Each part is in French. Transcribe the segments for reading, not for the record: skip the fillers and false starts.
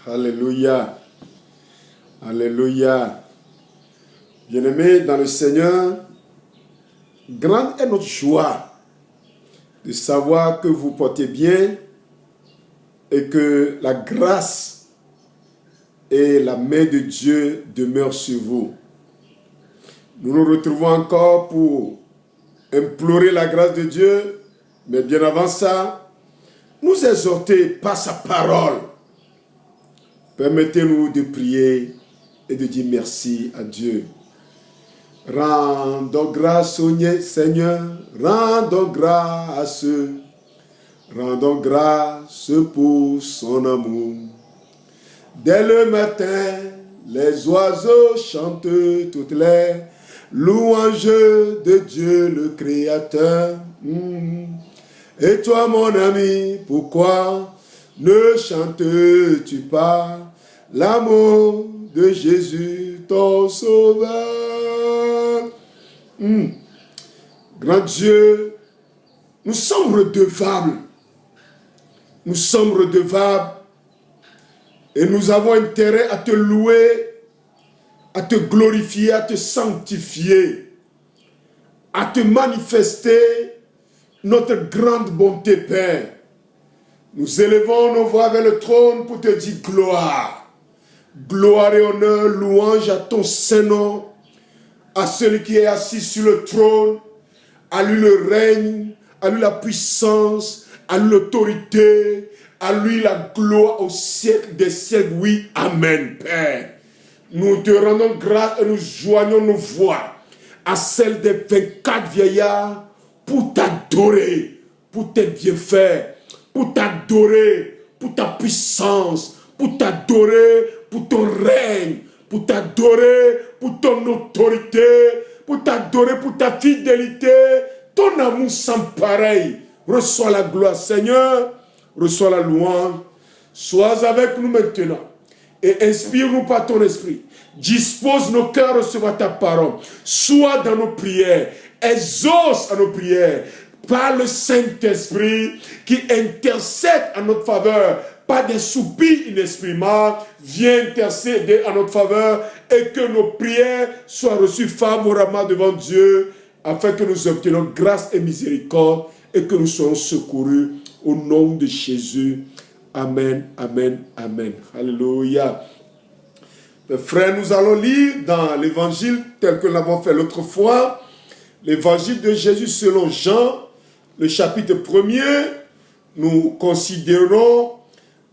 Alléluia. Alléluia. Bien-aimés dans le Seigneur, grande est notre joie de savoir que vous portez bien et que la grâce et la main de Dieu demeurent sur vous. Nous nous retrouvons encore pour implorer la grâce de Dieu, mais bien avant ça, nous exhorter par sa parole. Permettez-nous de prier et de dire merci à Dieu. Rendons grâce au Seigneur, rendons grâce pour son amour. Dès le matin, les oiseaux chantent toutes les louanges de Dieu le Créateur. Et toi, mon ami, pourquoi ne chantes-tu pas l'amour de Jésus, ton Sauveur? Grand Dieu, nous sommes redevables. Nous sommes redevables et nous avons intérêt à te louer, à te glorifier, à te sanctifier, à te manifester notre grande bonté, Père. Nous élevons nos voix vers le trône pour te dire gloire. Gloire et honneur, louange à ton Saint-Nom, à celui qui est assis sur le trône. À lui le règne, à lui la puissance, à lui l'autorité, à lui la gloire au siècle des siècles. Oui, Amen, Père. Nous te rendons grâce et nous joignons nos voix à celles des 24 vieillards pour t'adorer, pour tes bienfaits, pour t'adorer, pour ta puissance, pour t'adorer, pour ton règne, pour t'adorer, pour ton autorité, pour t'adorer, pour ta fidélité, ton amour sans pareil. Reçois la gloire, Seigneur, reçois la louange. Sois avec nous maintenant et inspire-nous par ton esprit. Dispose nos cœurs à recevoir ta parole. Sois dans nos prières. Exauce à nos prières par le Saint-Esprit qui intercède en notre faveur, par des soupirs inexprimables, viens intercéder en notre faveur et que nos prières soient reçues favorablement devant Dieu afin que nous obtenions grâce et miséricorde et que nous soyons secourus au nom de Jésus. Amen, amen, amen. Alléluia. Mes frères, nous allons lire dans l'évangile tel que nous l'avons fait l'autre fois, l'évangile de Jésus selon Jean, le chapitre 1er. Nous considérons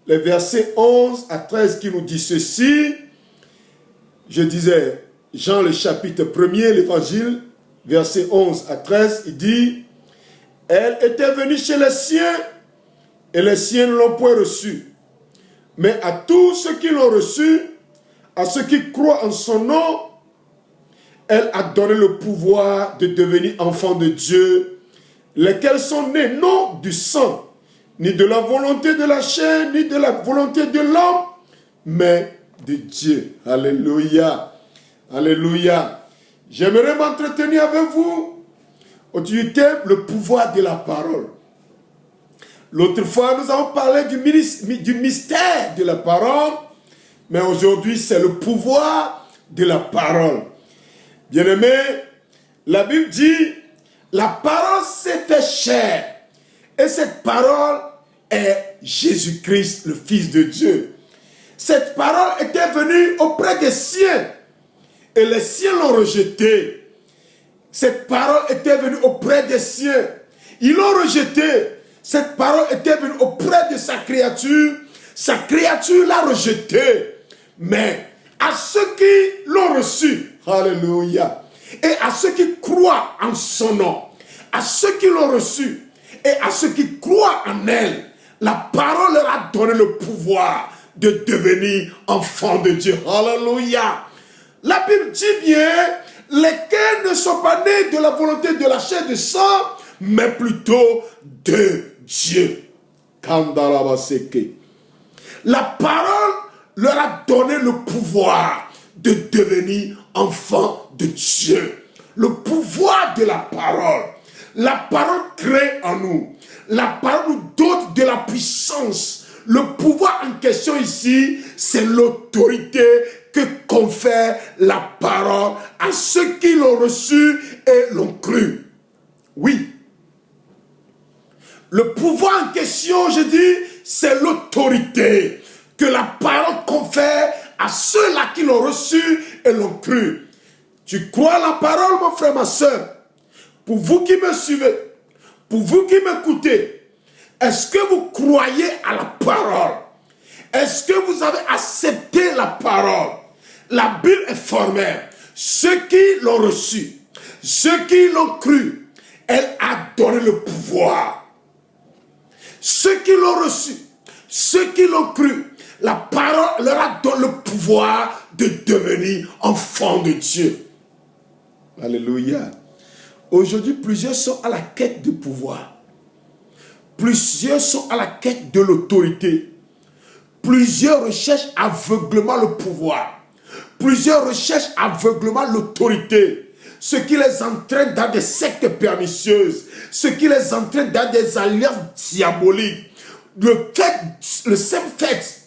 les versets 11 à 13 qui nous dit ceci. Je disais, Jean le chapitre 1er, l'évangile, versets 11 à 13, il dit, « Elle était venue chez les siens, et les siens ne l'ont point reçue. Mais à tous ceux qui l'ont reçue, à ceux qui croient en son nom, elle a donné le pouvoir de devenir enfants de Dieu, lesquels sont nés non du sang, ni de la volonté de la chair, ni de la volonté de l'homme, mais de Dieu. » Alléluia. Alléluia. J'aimerais m'entretenir avec vous au thème le pouvoir de la parole. L'autre fois, nous avons parlé du mystère de la parole, mais aujourd'hui, c'est le pouvoir de la parole. Bien-aimé, la Bible dit, la parole s'est fait chair. Et cette parole est Jésus-Christ, le Fils de Dieu. Cette parole était venue auprès des siens. Et les siens l'ont rejetée. Cette parole était venue auprès des siens. Ils l'ont rejetée. Cette parole était venue auprès de sa créature. Sa créature l'a rejetée. Mais à ceux qui l'ont reçu, alléluia, et à ceux qui croient en son nom, à ceux qui l'ont reçu, et à ceux qui croient en elle, la parole leur a donné le pouvoir de devenir enfants de Dieu. Alléluia. La Bible dit bien, lesquels ne sont pas nés de la volonté de la chair et du sang, mais plutôt de Dieu. La parole leur a donné le pouvoir de devenir enfants de Dieu. Le pouvoir de la parole. La parole crée en nous. La parole nous donne de la puissance. Le pouvoir en question ici, c'est l'autorité que confère la parole à ceux qui l'ont reçu et l'ont cru. Oui. Le pouvoir en question, je dis, c'est l'autorité que la parole confère à ceux-là qui l'ont reçu et l'ont cru. Tu crois à la parole, mon frère, ma soeur? Pour vous qui me suivez, pour vous qui m'écoutez, est-ce que vous croyez à la parole? Est-ce que vous avez accepté la parole? La Bible est formelle. Ceux qui l'ont reçu, ceux qui l'ont cru, elle a donné le pouvoir. Ceux qui l'ont reçu, ceux qui l'ont cru, la parole leur a donné le pouvoir de devenir enfants de Dieu. Alléluia. Aujourd'hui, plusieurs sont à la quête du pouvoir. Plusieurs sont à la quête de l'autorité. Plusieurs recherchent aveuglement le pouvoir. Plusieurs recherchent aveuglement l'autorité. Ce qui les entraîne dans des sectes pernicieuses. Ce qui les entraîne dans des alliances diaboliques. Le simple fait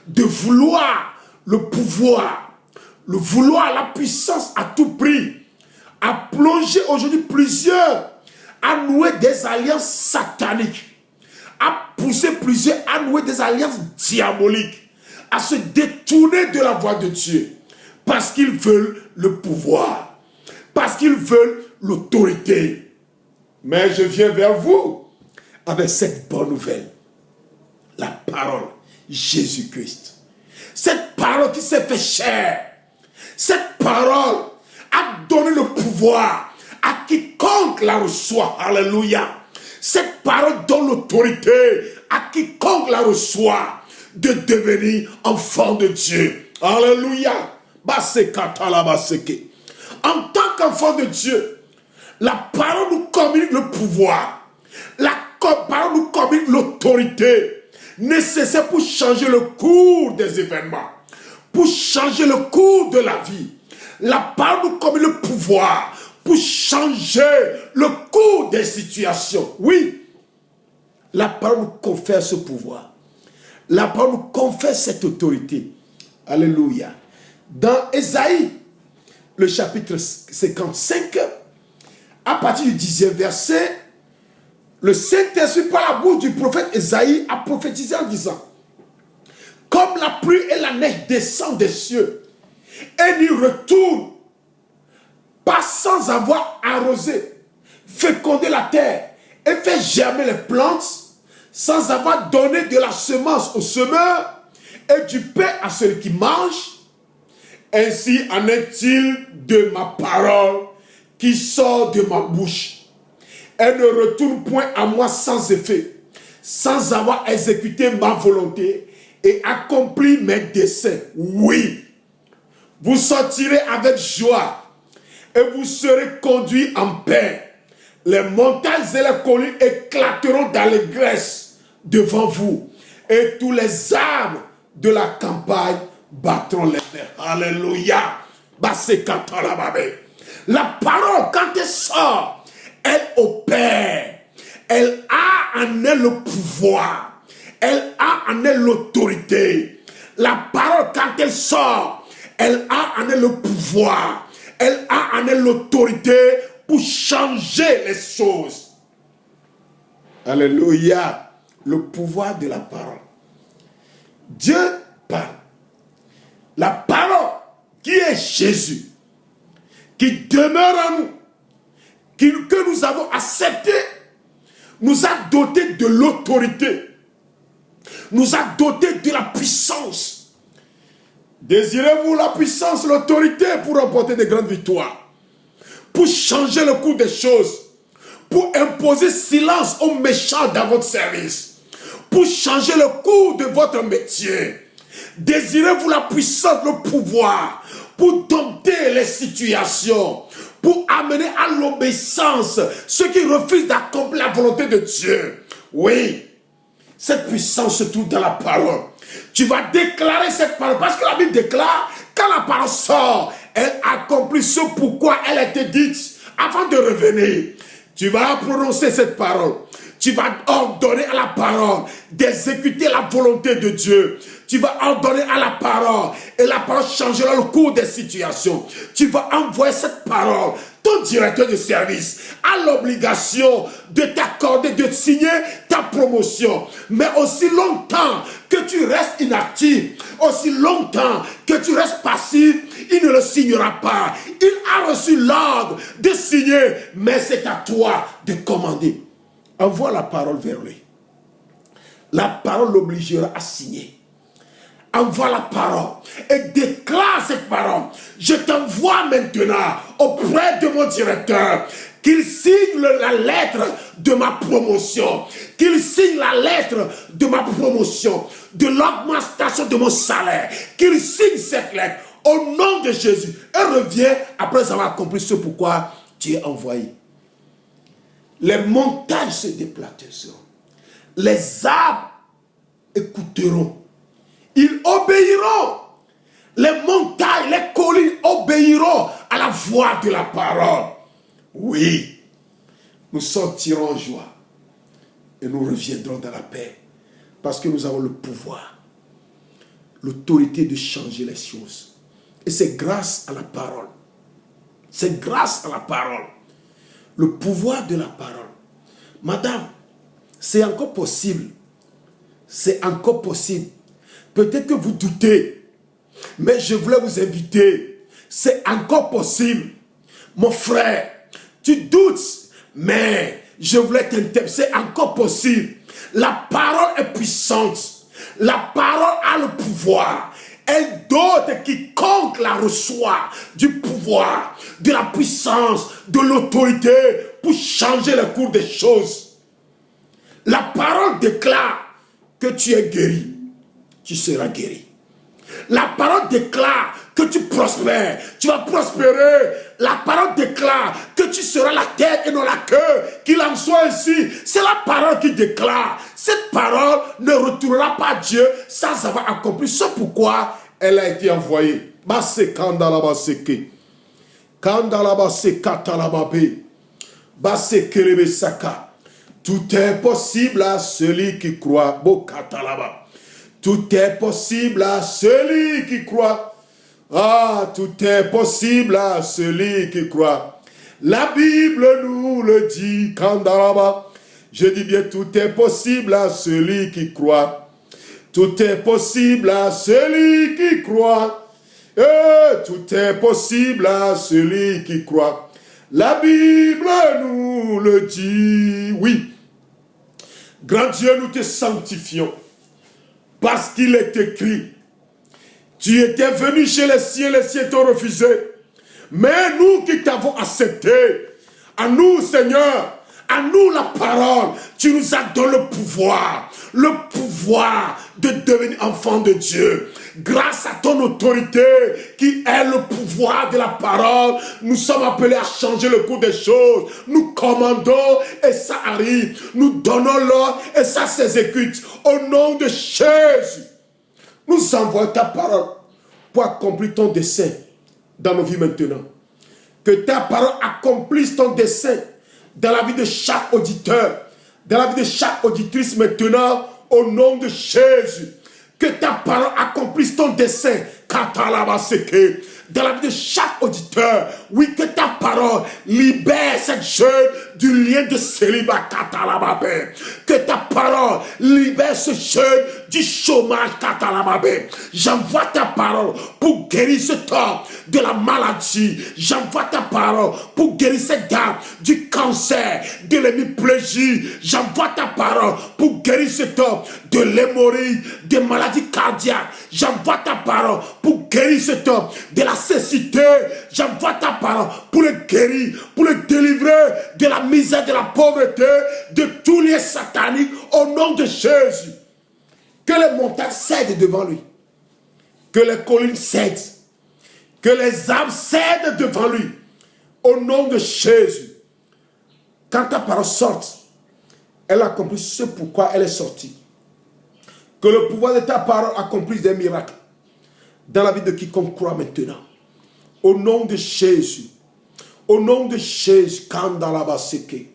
de vouloir le pouvoir, le vouloir la puissance à tout prix, a plongé aujourd'hui plusieurs à nouer des alliances sataniques, a poussé plusieurs à nouer des alliances diaboliques, à se détourner de la voie de Dieu, parce qu'ils veulent le pouvoir, parce qu'ils veulent l'autorité. Mais je viens vers vous avec cette bonne nouvelle, la parole Jésus-Christ. Cette parole qui s'est fait chair, cette parole a donné le pouvoir à quiconque la reçoit. Alléluia. Cette parole donne l'autorité à quiconque la reçoit de devenir enfant de Dieu. Alléluia. En tant qu'enfant de Dieu, la parole nous communique le pouvoir. La parole nous communique l'autorité nécessaire pour changer le cours des événements, pour changer le cours de la vie. La parole nous communique le pouvoir pour changer le cours des situations. Oui, la parole nous confère ce pouvoir. La parole nous confère cette autorité. Alléluia. Dans Ésaïe, le chapitre 55, à partir du 10e verset, le Saint-Esprit, par la bouche du prophète Ésaïe, a prophétisé en disant: comme la pluie et la neige descendent des cieux et n'y retournent pas sans avoir arrosé, fécondé la terre et fait germer les plantes, sans avoir donné de la semence au semeur et du pain à celui qui mange, ainsi en est-il de ma parole qui sort de ma bouche. Elle ne retourne point à moi sans effet, sans avoir exécuté ma volonté et accompli mes desseins. Oui, vous sortirez avec joie et vous serez conduits en paix. Les montagnes et les collines éclateront d'allégresse devant vous et tous les arbres de la campagne battront les mains. Alléluia. La parole, quand elle sort, elle opère. Elle a en elle le pouvoir. Elle a en elle l'autorité. La parole, quand elle sort, elle a en elle le pouvoir. Elle a en elle l'autorité pour changer les choses. Alléluia. Le pouvoir de la parole. Dieu parle. La parole qui est Jésus, qui demeure en nous, que nous avons accepté, nous a doté de l'autorité, nous a doté de la puissance. Désirez-vous la puissance, l'autorité pour remporter de grandes victoires, pour changer le cours des choses, pour imposer silence aux méchants dans votre service, pour changer le cours de votre métier? Désirez-vous la puissance, le pouvoir pour dompter les situations, pour amener à l'obéissance ceux qui refusent d'accomplir la volonté de Dieu? Oui, cette puissance se trouve dans la parole. Tu vas déclarer cette parole parce que la Bible déclare, quand la parole sort, elle accomplit ce pourquoi elle a été dite avant de revenir. Tu vas prononcer cette parole. Tu vas ordonner à la parole d'exécuter la volonté de Dieu. Tu vas ordonner à la parole et la parole changera le cours des situations. Tu vas envoyer cette parole. Ton directeur de service a l'obligation de t'accorder, de signer ta promotion. Mais aussi longtemps que tu restes inactif, aussi longtemps que tu restes passif, il ne le signera pas. Il a reçu l'ordre de signer, mais c'est à toi de commander. Envoie la parole vers lui. La parole l'obligera à signer. Envoie la parole et déclare cette parole. Je t'envoie maintenant auprès de mon directeur qu'il signe la lettre de ma promotion, qu'il signe la lettre de ma promotion, de l'augmentation de mon salaire, qu'il signe cette lettre au nom de Jésus et reviens après avoir accompli ce pourquoi tu es envoyé. Les montagnes se déplaceront, les arbres écouteront. Ils obéiront. Les montagnes, les collines obéiront à la voix de la parole. Oui, nous sortirons en joie et nous reviendrons dans la paix parce que nous avons le pouvoir, l'autorité de changer les choses. Et c'est grâce à la parole. C'est grâce à la parole. Le pouvoir de la parole. Madame, c'est encore possible. C'est encore possible. Peut-être que vous doutez, mais je voulais vous inviter. C'est encore possible. Mon frère, tu doutes, mais je voulais t'interpeller. C'est encore possible. La parole est puissante. La parole a le pouvoir. Elle dote quiconque la reçoit du pouvoir, de la puissance, de l'autorité pour changer le cours des choses. La parole déclare que tu es guéri. Tu seras guéri. La parole déclare que tu prospères. Tu vas prospérer. La parole déclare que tu seras la tête et non la queue. Qu'il en soit ainsi. C'est la parole qui déclare. Cette parole ne retournera pas à Dieu sans avoir accompli ce pourquoi elle a été envoyée. Basse kandalaba seke. Kandalaba sekatalababé. Basse kelebe saka. Tout est possible à celui qui croit. Bokatalaba. Tout est possible à celui qui croit. Ah, tout est possible à celui qui croit. La Bible nous le dit, Kandalaba. Je dis bien, tout est possible à celui qui croit. Tout est possible à celui qui croit. Tout est possible à celui qui croit. La Bible nous le dit. Oui. Grand Dieu, nous te sanctifions. Parce qu'il est écrit, tu étais venu chez les siens t'ont refusé. Mais nous qui t'avons accepté, à nous Seigneur, à nous la parole, tu nous as donné le pouvoir de devenir enfant de Dieu. Grâce à ton autorité qui est le pouvoir de la parole, nous sommes appelés à changer le cours des choses. Nous commandons et ça arrive. Nous donnons l'ordre et ça s'exécute. Au nom de Jésus, nous envoyons ta parole pour accomplir ton dessein dans nos vies maintenant. Que ta parole accomplisse ton dessein dans la vie de chaque auditeur, dans la vie de chaque auditrice maintenant, au nom de Jésus. Que ta parole accomplisse ton dessein, dans la vie de chaque auditeur. Oui, que ta parole libère cette jeune du lien de célibat, que ta parole libère ce jeune du chômage, j'envoie ta parole pour guérir cet homme de la maladie. J'envoie ta parole pour guérir cette dame du cancer, de l'hémiplégie. J'envoie ta parole pour guérir cet homme de l'hémorroïde, des maladies cardiaques. J'envoie ta parole pour guérir cet homme de la cécité. J'envoie ta parole pour le guérir, pour le délivrer de la misère, de la pauvreté, de tous les sataniques au nom de Jésus. Que les montagnes cèdent devant lui. Que les collines cèdent. Que les arbres cèdent devant lui. Au nom de Jésus. Quand ta parole sorte, elle accomplit ce pourquoi elle est sortie. Que le pouvoir de ta parole accomplisse des miracles dans la vie de quiconque croit maintenant. Au nom de Jésus. Au nom de Jésus. Kandalabaseke.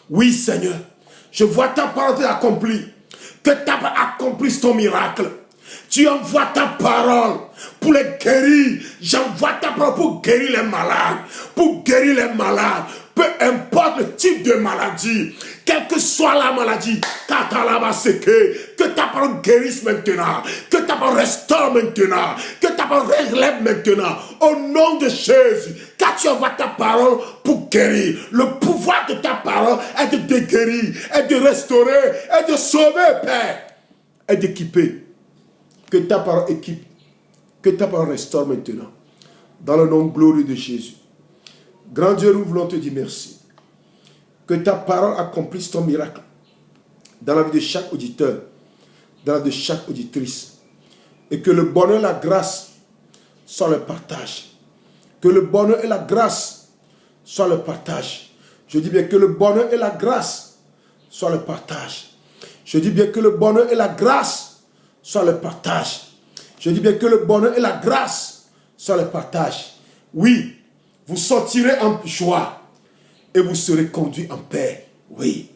Oui, Seigneur, je vois ta parole accomplie. Que tu accomplisses ton miracle. Tu envoies ta parole pour les guérir. J'envoie ta parole pour guérir les malades. Pour guérir les malades. Peu importe le type de maladie. Quelle que soit la maladie. Que ta parole guérisse maintenant. Que ta parole restaure maintenant. Que ta parole relève maintenant. Au nom de Jésus. Car tu envoies ta parole pour guérir. Le pouvoir de ta parole est de guérir. Est de restaurer. Est de sauver, Père. Est d'équiper. Que ta parole équipe. Que ta parole restaure maintenant. Dans le nom glorieux de Jésus. Grand Dieu, nous voulons te dire merci. Que ta parole accomplisse ton miracle. Dans la vie de chaque auditeur. Dans la vie de chaque auditrice. Et que le bonheur et la grâce soient le partage. Que le bonheur et la grâce soient le partage. Je dis bien que le bonheur et la grâce soient le partage. Je dis bien que le bonheur et la grâce soient le partage. Je dis bien que le bonheur et la grâce soient le partage. Oui, vous sortirez en joie et vous serez conduits en paix. Oui.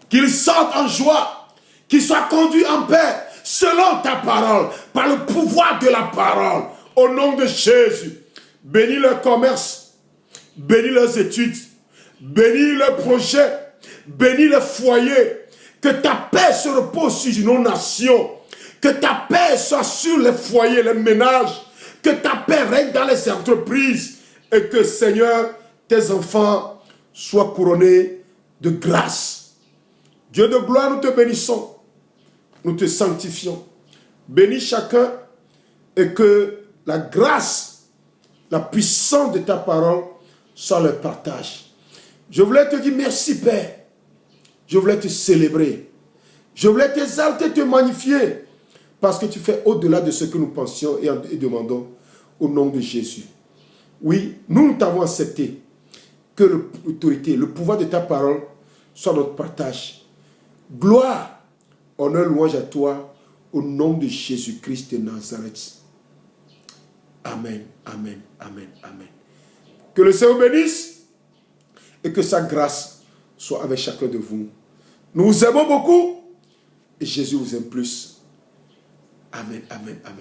Qu'ils sortent en joie, qu'ils soient conduits en paix selon ta parole, par le pouvoir de la parole. Au nom de Jésus, bénis leur commerce, bénis leurs études, bénis leurs projets, bénis le foyer. Que ta paix se repose sur nos nations. Que ta paix soit sur les foyers, les ménages. Que ta paix règne dans les entreprises. Et que, Seigneur, tes enfants soient couronnés de grâce. Dieu de gloire, nous te bénissons. Nous te sanctifions. Bénis chacun et que la grâce, la puissance de ta parole soit le partage. Je voulais te dire merci, Père. Je voulais te célébrer. Je voulais t'exalter, te magnifier. Parce que tu fais au-delà de ce que nous pensions et demandons au nom de Jésus. Oui, nous t'avons accepté que l'autorité, le pouvoir de ta parole soit notre partage. Gloire, honneur, louange à toi au nom de Jésus-Christ de Nazareth. Amen, amen, amen, amen. Que le Seigneur bénisse et que sa grâce soit avec chacun de vous. Nous vous aimons beaucoup et Jésus vous aime plus. Amen, amen, amen.